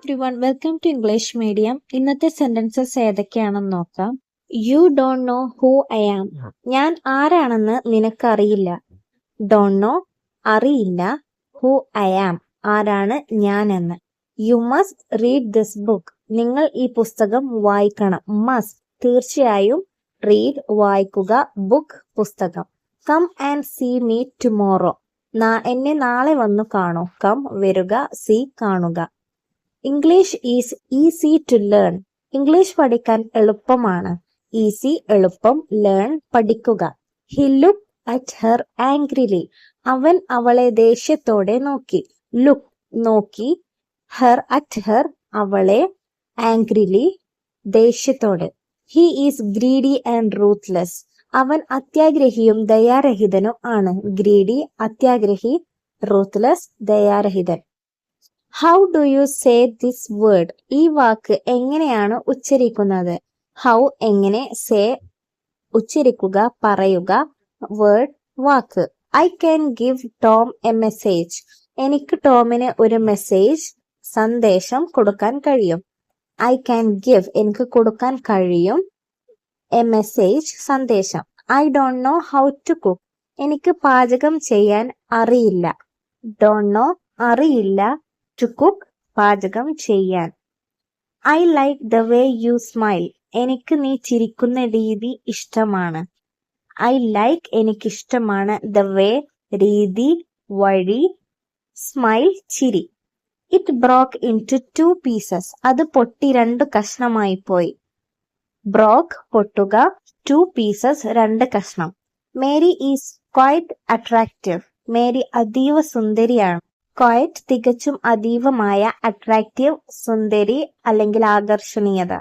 Everyone, welcome to English medium. ഇന്നത്തെ sentences ഏതൊക്കെയാണെന്ന് നോക്കാം. You don't know who I am. ഞാൻ ആരാണെന്ന് നിനക്കറിയില്ല. ഡോണ്ട് നോ അറിയില്ല. ഹൂ ഐ ആം ആരാണ് ഞാൻ എന്ന്. You must read this book. നിങ്ങൾ ഈ പുസ്തകം വായിക്കണം. മസ്റ്റ് തീർച്ചയായും. റീഡ് വായിക്കുക. ബുക്ക് പുസ്തകം. Come and see me tomorrow. എന്നെ നാളെ വന്നു കാണൂ. കം വരുക. സീ കാണുക. English is easy to learn. English പഠിക്കാൻ എളുപ്പമാണ്. ഈസി എളുപ്പം, ലേൺ പഠിക്കുക. He look at her angrily. അവൻ അവളെ ദേഷ്യത്തോടെ നോക്കി. ലുക്ക് നോക്കി, ഹെർ അറ്റ് ഹെർ അവളെ, ആംഗ്രിലി ദേഷ്യത്തോടെ. He is greedy and ruthless. അവൻ അത്യാഗ്രഹിയും ദയാരഹിതനും ആണ്. ഗ്രീഡി അത്യാഗ്രഹി, റൂത്ത്ലെസ് ദയാരഹിതൻ. How do you say this word. ഈ വാക്ക് എങ്ങനെയാണ് ഉച്ചരിക്കുന്നത്? ഹൗ എങ്ങനെ, സേ ഉച്ചരിക്കുക, പറയുക, word walk. I can give Tom A message. എനിക്ക് ടോമിന് ഒരു മെസ്സേജ് സന്ദേശം കൊടുക്കാൻ കഴിയും. ഐ ക്യാൻ ഗിവ് എനിക്ക് കൊടുക്കാൻ കഴിയും. എ മെസ്സേജ് സന്ദേശം. I don't know how to cook. എനിക്ക് പാചകം ചെയ്യാൻ അറിയില്ല. ഡോണ്ട് നോ അറിയില്ല. ടു കുക്ക് പാചകം ചെയ്യാൻ. I like the way you smile. എനിക്ക് നീ ചിരിക്കുന്ന രീതി ഇഷ്ടമാണ്. ഐ ലൈക്ക് എനിക്കിഷ്ടമാണ്. ദ വേ രീതി, വഴി, സ്മൈൽ ചിരി. It broke into 2 pieces. അത് പൊട്ടി 2 കഷ്ണമായി പോയി. ബ്രോക്ക് പൊട്ടുക, 2 pieces 2 കഷ്ണം. Mary is quite attractive. Mary അതീവ സുന്ദരിയാണ്. ക്വൈറ്റ് തികച്ചും അതീവമായ, അട്രാക്റ്റീവ് സുന്ദരി അല്ലെങ്കിൽ ആകർഷണീയത.